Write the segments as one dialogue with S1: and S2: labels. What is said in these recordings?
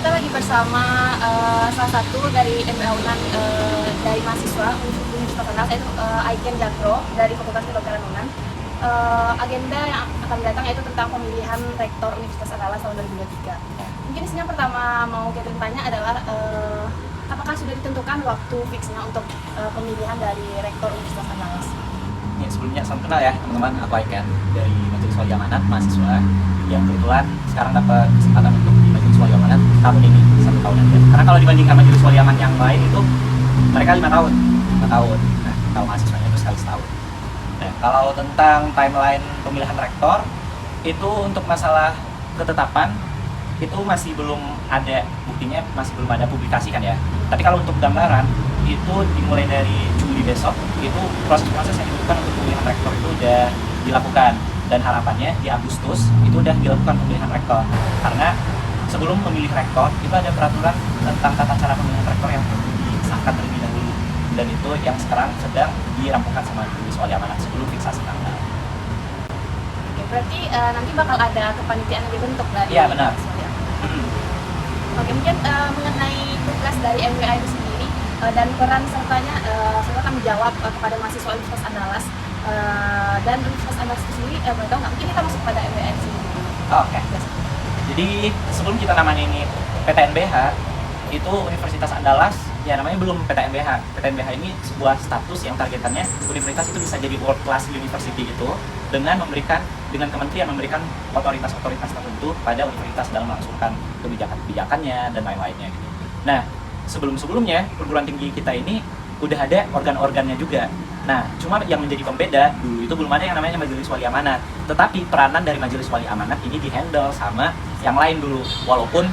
S1: kita lagi bersama salah satu dari MBA UNAN dari mahasiswa Universitas Andalas, yaitu Aiken Jakro dari Fakultas Kedokteran UNAN. Agenda yang akan datang yaitu tentang pemilihan Rektor Universitas Andalas tahun 2023. Mungkin di sini yang pertama mau kita tanya adalah apakah sudah ditentukan waktu fixnya untuk pemilihan dari Rektor Universitas Andalas?
S2: Ya, sebelumnya salam kenal ya teman-teman, aku Aiken dari Majelis Wali Amanat mahasiswa yang kebetulan sekarang dapat kesempatan untuk di Majelis Wali Amanat tahun ini 1 tahun aja. Karena kalau dibandingkan Majelis Wali Amanat yang lain itu mereka 5 tahun. Nah, kalau mahasiswanya itu sekali setahun. Nah, kalau tentang timeline pemilihan rektor itu untuk masalah ketetapan itu masih belum ada buktinya, masih belum ada publikasi kan ya. Tapi kalau untuk gambaran itu dimulai dari Juli besok itu proses-proses yang dilakukan untuk pemilihan rektor itu udah dilakukan, dan harapannya di Agustus itu udah dilakukan pemilihan rektor. Karena sebelum memilih rektor itu ada peraturan tentang tata cara pemilihan rektor yang disahkan terlebih dahulu, dan itu yang sekarang sedang dirampungkan sama Majelis Wali Amanat sebelum fiksasi tanggal.
S1: Oke, berarti nanti bakal ada kepanitiaan yang dibentuk dari
S2: Iya, benar.
S1: Oke, mungkin mengenai tugas dari MWA itu sendiri dan peran sertanya, serta tanggung jawab kepada mahasiswa Universitas Andalas dan Universitas Andalas itu sendiri, boleh tahu nggak? Mungkin kita masuk pada MWA itu sendiri.
S2: Oke. Jadi sebelum kita namanya ini PTNBH, itu Universitas Andalas ya namanya belum PTNBH. PTNBH ini sebuah status yang targetannya universitas itu bisa jadi world class university itu dengan kementerian memberikan otoritas-otoritas tertentu pada universitas dalam melangsungkan kebijakan-kebijakannya dan lain-lainnya gitu. Nah, sebelum-sebelumnya perguruan tinggi kita ini udah ada organ-organnya juga. Nah, cuma yang menjadi pembeda dulu itu belum ada yang namanya Majelis Wali Amanat. Tetapi peranan dari Majelis Wali Amanat ini dihandle sama yang lain dulu, walaupun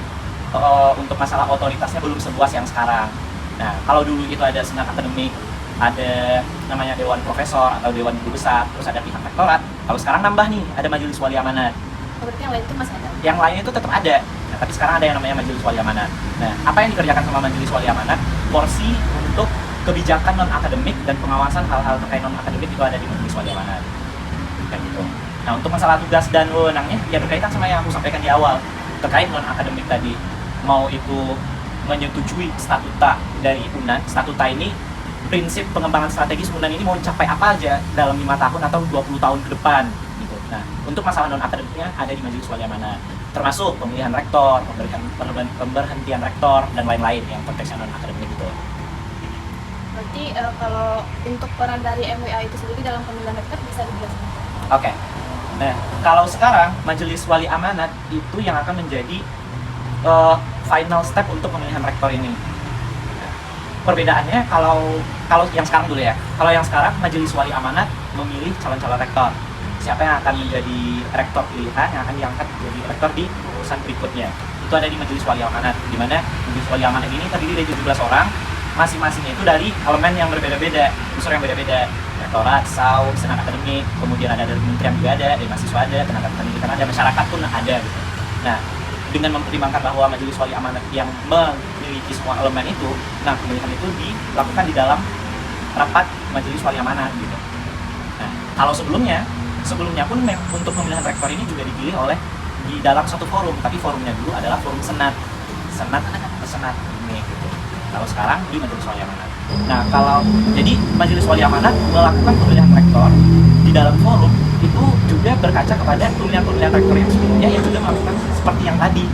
S2: untuk masalah otoritasnya belum seluas yang sekarang. Nah, kalau dulu itu ada senat akademik, ada namanya Dewan Profesor atau Dewan Guru Besar, terus ada pihak rektorat. Kalau sekarang nambah nih, ada Majelis Wali Amanat.
S1: Berarti yang lain itu masih ada?
S2: Yang lain itu tetap ada, nah, tapi sekarang ada yang namanya Majelis Wali Amanat. Nah, apa yang dikerjakan sama Majelis Wali Amanat? Porsi untuk kebijakan non-akademik dan pengawasan hal-hal terkait non-akademik itu ada di Majelis Wali Amanat. Kayak gitu. Nah, untuk masalah tugas dan wewenangnya, ya berkaitan sama yang aku sampaikan di awal, terkait non-akademik tadi. Mau itu menyetujui statuta dari UNAN. Statuta ini prinsip pengembangan strategis UNAN ini mau capai apa aja dalam 5 tahun atau 20 tahun ke depan gitu. Nah, untuk masalah non-akademiknya ada di Majelis Wali Amanat, termasuk pemilihan rektor, pemberhentian rektor, dan lain-lain yang konteksnya non-akademik itu.
S1: Berarti kalau untuk peran dari MWA itu sendiri dalam pemilihan rektor bisa dijelaskan?
S2: Oke. Nah, kalau sekarang Majelis Wali Amanat itu yang akan menjadi final step untuk pemilihan rektor ini. Perbedaannya kalau yang sekarang dulu ya. Kalau yang sekarang Majelis Wali Amanat memilih calon-calon rektor. Siapa yang akan menjadi rektor pilihan yang akan diangkat menjadi rektor di urusan berikutnya. Itu ada di Majelis Wali Amanat, di mana Majelis Wali Amanat ini terdiri dari 17 orang, masing-masingnya itu dari elemen yang berbeda-beda, unsur yang beda-beda. Rektorat, SAU, senat akademik, kemudian ada dari kementerian juga ada, dari mahasiswa ada, tenaga pendidikan ada, masyarakat pun ada gitu. Nah, dengan mempertimbangkan bahwa Majelis Wali Amanat yang memiliki semua elemen itu, nah pemilihan itu dilakukan di dalam rapat Majelis Wali Amanat gitu. Nah, kalau sebelumnya pun untuk pemilihan rektor ini juga dipilih oleh di dalam satu forum, tapi forumnya dulu adalah forum senat ini gitu. Kalau sekarang di Majelis Wali Amanat. Nah, jadi Majelis Wali Amanat melakukan pemilihan rektor di dalam forum itu juga berkaca kepada pemilihan rektor yang sebelumnya yang juga melakukan seperti yang tadi.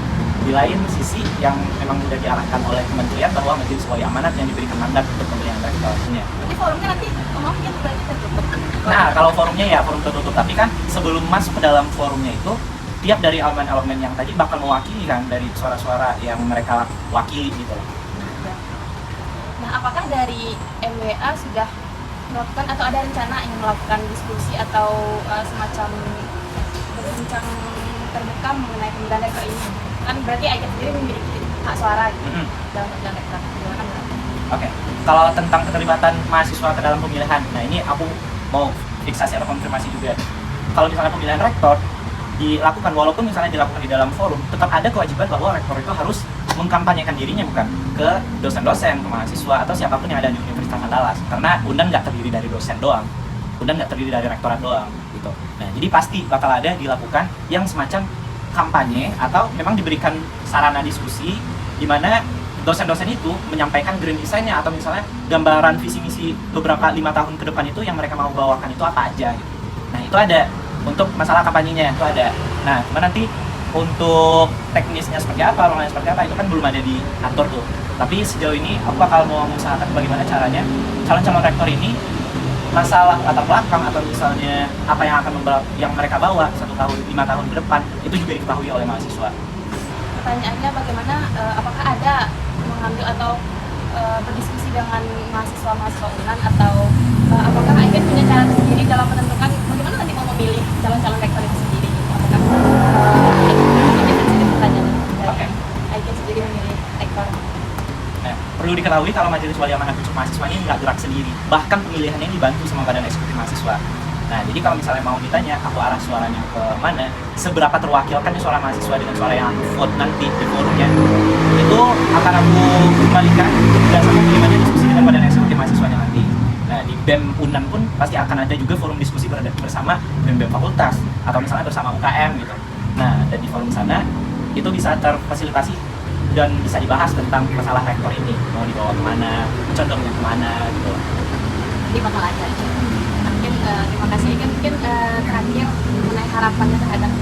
S2: Di lain sisi yang memang sudah diarahkan oleh kementerian bahwa Majelis Wali Amanat yang diberikan mandat untuk pemilihan rektornya.
S1: Jadi forumnya nanti mungkin berarti tertutup?
S2: Nah, kalau forumnya ya forum tertutup, tapi kan sebelum masuk ke dalam forumnya itu tiap dari elemen-elemen yang tadi bakal mewakili kan dari suara-suara yang mereka wakili gitu.
S1: Nah, apakah dari MWA sudah melakukan atau ada rencana ingin melakukan diskusi atau semacam berbincang terbuka mengenai pemilihan rektor ini? Kan berarti Aiken sendiri memiliki hak suara gitu dalam pemilihan rektor. Gimana?
S2: Oke. Kalau tentang keterlibatan mahasiswa ke dalam pemilihan, nah ini aku mau fiksasi atau konfirmasi juga. Kalau misalnya pemilihan rektor dilakukan, walaupun misalnya dilakukan di dalam forum, tetap ada kewajiban bahwa rektor itu harus mengkampanyekan dirinya bukan ke dosen-dosen, ke mahasiswa atau siapapun yang ada di Universitas Andalas. Karena UNAN nggak terdiri dari dosen doang, UNAN nggak terdiri dari rektorat doang gitu. Nah, jadi pasti bakal ada dilakukan yang semacam kampanye atau memang diberikan sarana diskusi di mana dosen-dosen itu menyampaikan grand design-nya atau misalnya gambaran visi misi beberapa 5 tahun ke depan itu yang mereka mau bawakan itu apa aja gitu. Nah itu ada untuk masalah kampanyenya itu ada. Nah cuma nanti untuk teknisnya seperti apa, ruangannya seperti apa itu kan belum ada diatur tuh. Tapi sejauh ini aku bakal mau mengusahakan bagaimana caranya calon-calon rektor ini masalah latar belakang atau misalnya apa yang akan yang mereka bawa 1 tahun 5 tahun ke depan itu juga diketahui oleh mahasiswa.
S1: Pertanyaannya bagaimana, apakah ada mengambil atau berdiskusi dengan mahasiswa-mahasiswa UNAN atau apakah IKEN punya cara sendiri dalam menentukan bagaimana nanti mau memilih calon-calon rektor itu sendiri? Apakah ini sendiri pertanyaannya
S2: Oke.
S1: IKEN sendiri memilih rektor?
S2: Nah, perlu diketahui kalau Majelis Wali Amanat untuk mahasiswa ini nggak gerak sendiri, bahkan pemilihannya dibantu sama Badan Eksekutif Mahasiswa. Nah, jadi kalau misalnya mau ditanya aku arah suaranya ke mana, seberapa terwakilkan nih suara mahasiswa dengan suara yang aku vote nanti di forumnya, itu akan aku kembalikan dan sama bagaimana diskusi dengan Badan Eksekutif Mahasiswanya nanti. Nah, di BEM UNAN pun pasti akan ada juga forum diskusi bersama BEM-BEM fakultas atau misalnya bersama UKM gitu. Nah, dan di forum sana itu bisa terfasilitasi dan bisa dibahas tentang masalah rektor ini mau dibawa kemana, condongnya kemana gitu.
S1: Jadi bakal ada. Mungkin terima kasih kan mungkin terakhir mengenai harapannya terhadap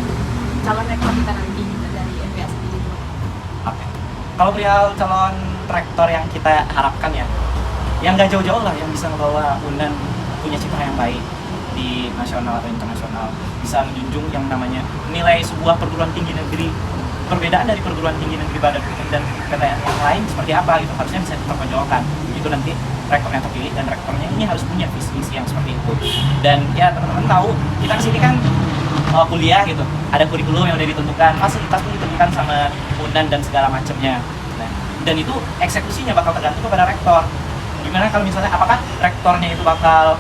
S1: calon rektor kita nanti gitu, dari MBA sendiri.
S2: Oke. Kalau perihal calon rektor yang kita harapkan ya, yang nggak jauh-jauh lah yang bisa membawa UNAN punya citra yang baik di nasional atau internasional, bisa menjunjung yang namanya nilai sebuah perguruan tinggi negeri. Perbedaan dari perguruan tinggi negeri Badan Hukum dan PTN yang lain seperti apa gitu harusnya bisa dipertonjolkan. Itu nanti rektornya terpilih dan rektornya ini harus punya visi misi yang seperti itu. Dan ya teman-teman tahu kita kesini kan kuliah gitu, ada kurikulum yang udah ditentukan, fasilitas pun ditentukan sama UNAN dan segala macamnya. Nah, dan itu eksekusinya bakal tergantung kepada rektor. Gimana kalau misalnya apakah rektornya itu bakal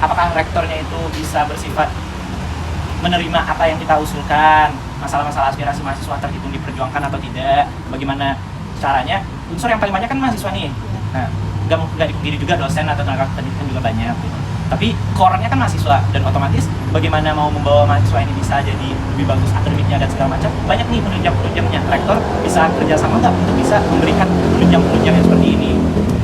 S2: apakah rektornya itu bisa bersifat menerima apa yang kita usulkan, masalah-masalah aspirasi mahasiswa terhitung diperjuangkan atau tidak, bagaimana caranya. Unsur yang paling banyak kan mahasiswa nih. Nah, nggak dipungkiri juga dosen atau tenaga pendidikan juga banyak gitu. Tapi core-nya kan mahasiswa, dan otomatis bagaimana mau membawa mahasiswa ini bisa jadi lebih bagus akademiknya dan segala macam, banyak nih penunjang-penunjangnya. Rektor bisa kerjasama nggak untuk bisa memberikan penunjang-penunjang yang seperti ini.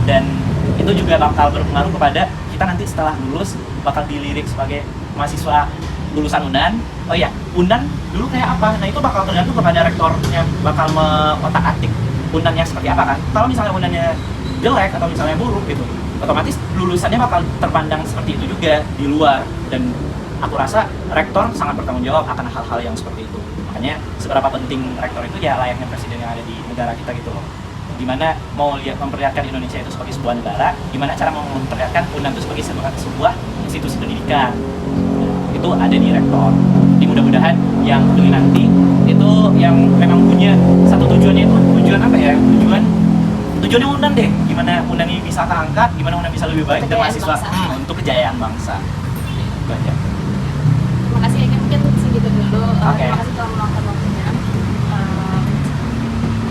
S2: Dan itu juga bakal berpengaruh kepada kita nanti setelah lulus bakal dilirik sebagai mahasiswa lulusan UNAN. Oh iya, UNAN dulu kayak apa? Nah itu bakal tergantung kepada rektornya bakal mengotak-atik UNANnya seperti apa kan. Kalau misalnya UNANnya jelek atau misalnya buruk gitu, otomatis lulusannya bakal terpandang seperti itu juga di luar. Dan aku rasa rektor sangat bertanggung jawab akan hal-hal yang seperti itu. Makanya seberapa penting rektor itu ya layaknya presiden yang ada di negara kita gitu loh. Gimana mau memperlihatkan Indonesia itu sebagai sebuah negara, gimana cara mau memperlihatkan UNAN itu sebagai sebuah institusi pendidikan. Itu ada di rektor. Jadi mudah-mudahan yang pilih nanti itu yang memang punya satu tujuannya itu tujuan apa ya? Tujuannya UNAN deh. Gimana UNAN ini bisa keangkat, gimana UNAN bisa lebih baik dan mahasiswa untuk kejayaan bangsa. Itu aja.
S1: Terima kasih ya, mungkin segitu dulu.
S2: Oke.
S1: Terima kasih telah meluangkan waktunya.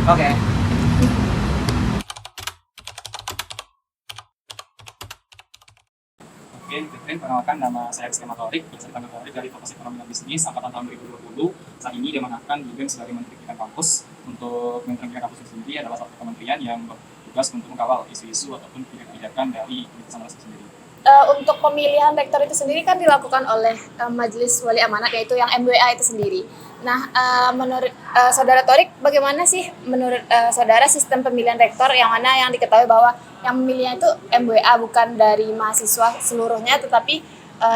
S2: Oke.
S3: Oke, perkenalkan nama saya Rizky Matorik, Konsultan Matorik dari Fakultas Ekonomi dan Bisnis angkatan tahun 2020. Saat ini diamanahkan di BEM sebagai Menteri Pendidikan Kampus. Untuk Menteri Pendidikan Kampus sendiri adalah satu kementerian yang bertugas untuk mengawal isu-isu ataupun kebijakan dari Universitas itu sendiri.
S1: Untuk pemilihan rektor itu sendiri kan dilakukan oleh Majelis Wali Amanat, yaitu yang MWA itu sendiri. Nah, menurut Saudara Torik, bagaimana sih menurut Saudara sistem pemilihan rektor yang mana yang diketahui bahwa yang memilihnya itu MWA bukan dari mahasiswa seluruhnya, tetapi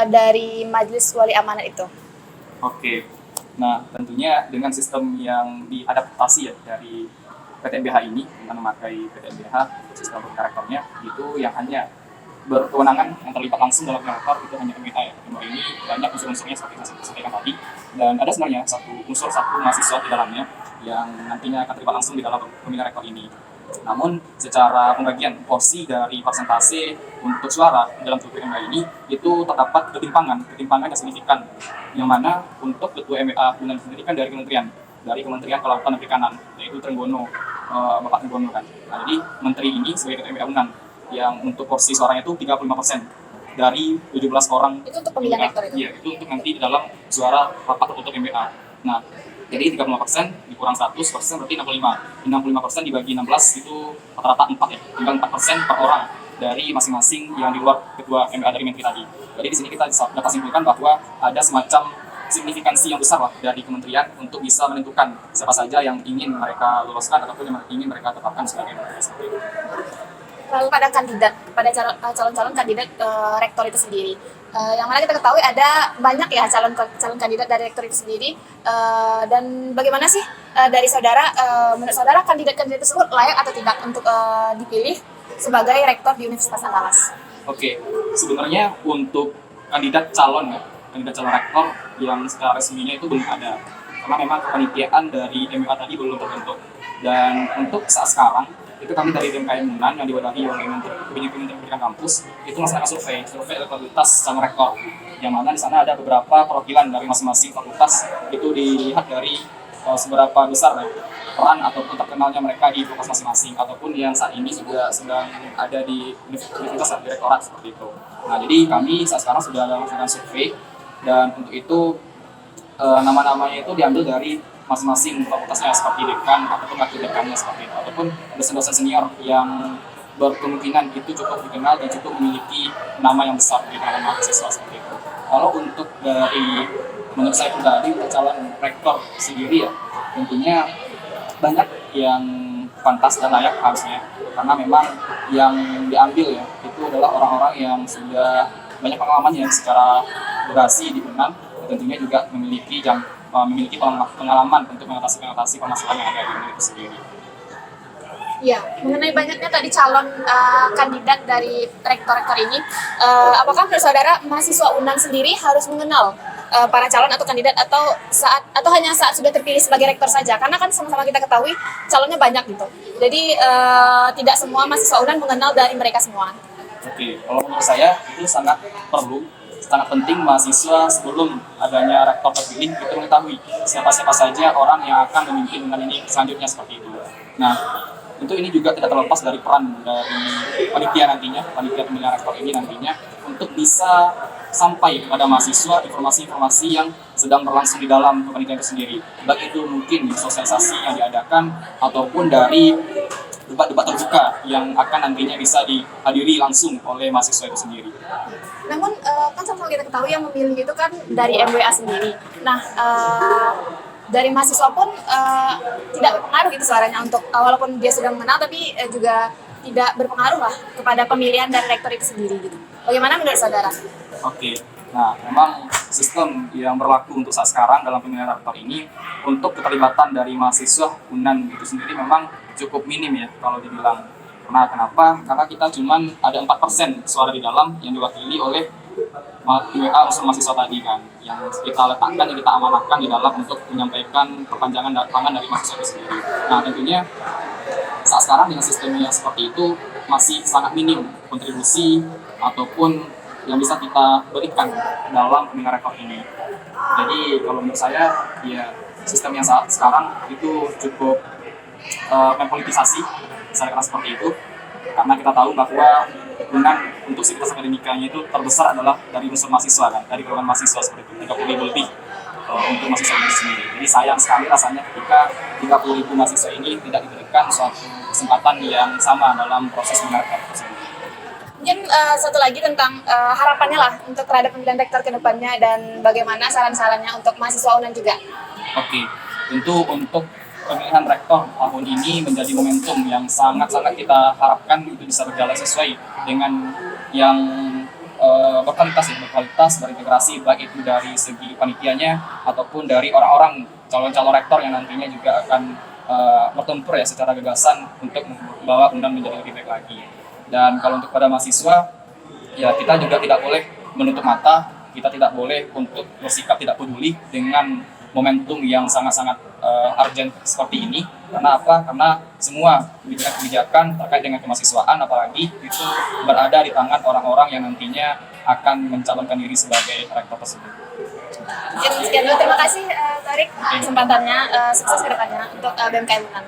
S1: dari Majelis Wali Amanat itu?
S3: Oke, nah tentunya dengan sistem yang diadaptasi ya dari PTNBH ini, dengan memakai PTNBH sistem rektornya itu yang hanya berkewenangan yang terlibat langsung dalam rektor itu hanya MWA ya. MWA ini banyak unsur-unsurnya seperti yang saya sampaikan tadi, dan ada sebenarnya satu mahasiswa di dalamnya yang nantinya akan terlibat langsung di dalam pemilihan rektor ini. Namun secara pembagian porsi dari persentase untuk suara dalam tubuh MWA ini itu terdapat ketimpangan yang signifikan, yang mana untuk ketua MWA UNAN sendiri kan dari Kementerian Kelautan dan Perikanan, yaitu Trenggono, Bapak Trenggono kan. Nah, jadi menteri ini sebagai ketua MWA UNAN yang untuk porsi suaranya itu 35% dari 17 orang.
S1: Itu untuk pemilihan rektor itu?
S3: Iya, itu untuk nanti di dalam suara rapat tertutup MWA. Nah, Jadi 35% dikurang 100% berarti 65. 65% dibagi 16 itu rata-rata 4 ya. Tinggal 4% per orang dari masing-masing yang di luar ketua MA dari Menteri tadi. Jadi di sini kita dapat simpulkan bahwa ada semacam signifikansi yang besar lah dari kementerian untuk bisa menentukan siapa saja yang ingin mereka loloskan ataupun yang ingin mereka tetapkan sebagai menteri.
S1: Lalu pada kandidat, pada calon-calon kandidat rektor itu sendiri, yang mana kita ketahui ada banyak ya calon kandidat dari rektor itu sendiri. Dan bagaimana sih dari saudara, menurut saudara kandidat-kandidat tersebut layak atau tidak untuk dipilih sebagai rektor di Universitas Andalas?
S3: Oke, sebenarnya untuk kandidat calon rektor yang secara resminya itu belum ada, karena memang kepanitiaan dari MUA tadi belum terbentuk. Dan untuk saat sekarang itu kami dari BMKM UNAN yang diwadahi oleh Kementerian Pendidikan Kampus itu melaksanakan survei elektabilitas calon rektor, yang mana di sana ada beberapa perwakilan dari masing-masing fakultas. Itu dilihat dari seberapa besar peran ataupun terkenalnya mereka di fakultas masing-masing, ataupun yang saat ini juga sedang ada di universitas di rektorat seperti itu. Nah, jadi kami saat sekarang sudah melakukan survei, dan untuk itu nama-namanya itu diambil dari masing-masing fakultasnya, seperti dekan ataupun wakil dekannya seperti itu, ataupun dosen-dosen senior yang berkemungkinan itu cukup dikenal dan cukup memiliki nama yang besar di kalangan mahasiswa seperti itu. Kalau untuk dari menurut saya pribadi untuk calon rektor sendiri ya, tentunya banyak yang pantas dan layak harusnya, karena memang yang diambil ya itu adalah orang-orang yang sudah banyak pengalaman ya secara durasi di UNAN, tentunya juga memiliki pengalaman untuk mengatasi permasalahan yang ada di UNAN itu sendiri.
S1: Ya, mengenai banyaknya tadi calon kandidat dari rektor-rektor ini, apakah menurut saudara mahasiswa UNAN sendiri harus mengenal para calon atau kandidat atau hanya saat sudah terpilih sebagai rektor saja? Karena kan sama-sama kita ketahui calonnya banyak gitu. Jadi tidak semua mahasiswa UNAN mengenal dari mereka semua.
S3: Oke, kalau menurut saya itu sangat penting mahasiswa sebelum adanya rektor terpilih itu mengetahui siapa-siapa saja orang yang akan memimpin UNAN ini selanjutnya seperti itu. Nah, tentu ini juga tidak terlepas dari peran dari panitia pemilihan rektor ini nantinya untuk bisa sampai kepada mahasiswa informasi-informasi yang sedang berlangsung di dalam kepanitiaan itu sendiri. Baik itu mungkin sosialisasi yang diadakan ataupun dari debat-debat terbuka yang akan nantinya bisa dihadiri langsung oleh mahasiswa itu sendiri.
S1: Namun kan sama kita ketahui yang memilih itu kan dari MWA sendiri. Nah, dari mahasiswa pun tidak berpengaruh gitu suaranya untuk walaupun dia sudah mengenal, tapi juga tidak berpengaruh lah kepada pemilihan dari rektor itu sendiri gitu. Bagaimana menurut saudara?
S3: Oke, nah memang sistem yang berlaku untuk saat sekarang dalam pemilihan rektor ini untuk keterlibatan dari mahasiswa UNAN itu sendiri memang cukup minim ya kalau dibilang. Nah, kenapa? Karena kita cuma ada 4% suara di dalam yang diwakili oleh MWA unsur mahasiswa tadi kan, yang kita letakkan, yang kita amanahkan di dalam untuk menyampaikan perpanjangan tangan dari mahasiswa itu sendiri. Nah, tentunya saat sekarang dengan sistem yang seperti itu masih sangat minim kontribusi ataupun yang bisa kita berikan dalam pemilihan rektor ini. Jadi kalau menurut saya ya sistem yang saat sekarang itu cukup mempolitisasi misalnya seperti itu, karena kita tahu bahwa UNAN untuk sivitas akademikanya itu terbesar adalah dari unsur mahasiswa kan, dari golongan mahasiswa seperti itu 30.000 lebih untuk mahasiswa itu sendiri. Jadi sayang sekali rasanya ketika 30.000 mahasiswa ini tidak diberikan suatu kesempatan yang sama dalam proses pemilihan rektor tersebut.
S1: Mungkin satu lagi tentang harapannya lah untuk terhadap pemilihan rektor ke depannya dan bagaimana saran-sarannya untuk mahasiswa UNAN juga.
S3: Oke, tentu untuk pemilihan rektor tahun ini menjadi momentum yang sangat-sangat kita harapkan itu bisa berjalan sesuai dengan yang berkualitas berintegrasi, baik itu dari segi panitianya ataupun dari orang-orang calon-calon rektor yang nantinya juga akan bertempur ya secara gagasan untuk membawa UNAN menjadi lebih baik lagi. Dan kalau untuk pada mahasiswa, ya kita juga tidak boleh menutup mata, kita tidak boleh untuk bersikap tidak peduli dengan momentum yang sangat-sangat urgent seperti ini. Karena apa? Karena semua kebijakan terkait dengan kemahasiswaan apalagi itu berada di tangan orang-orang yang nantinya akan mencalonkan diri sebagai rektor tersebut.
S1: Sekian dulu, terima kasih Tarik kesempatannya, sukses ke depannya untuk BMKM UNAN.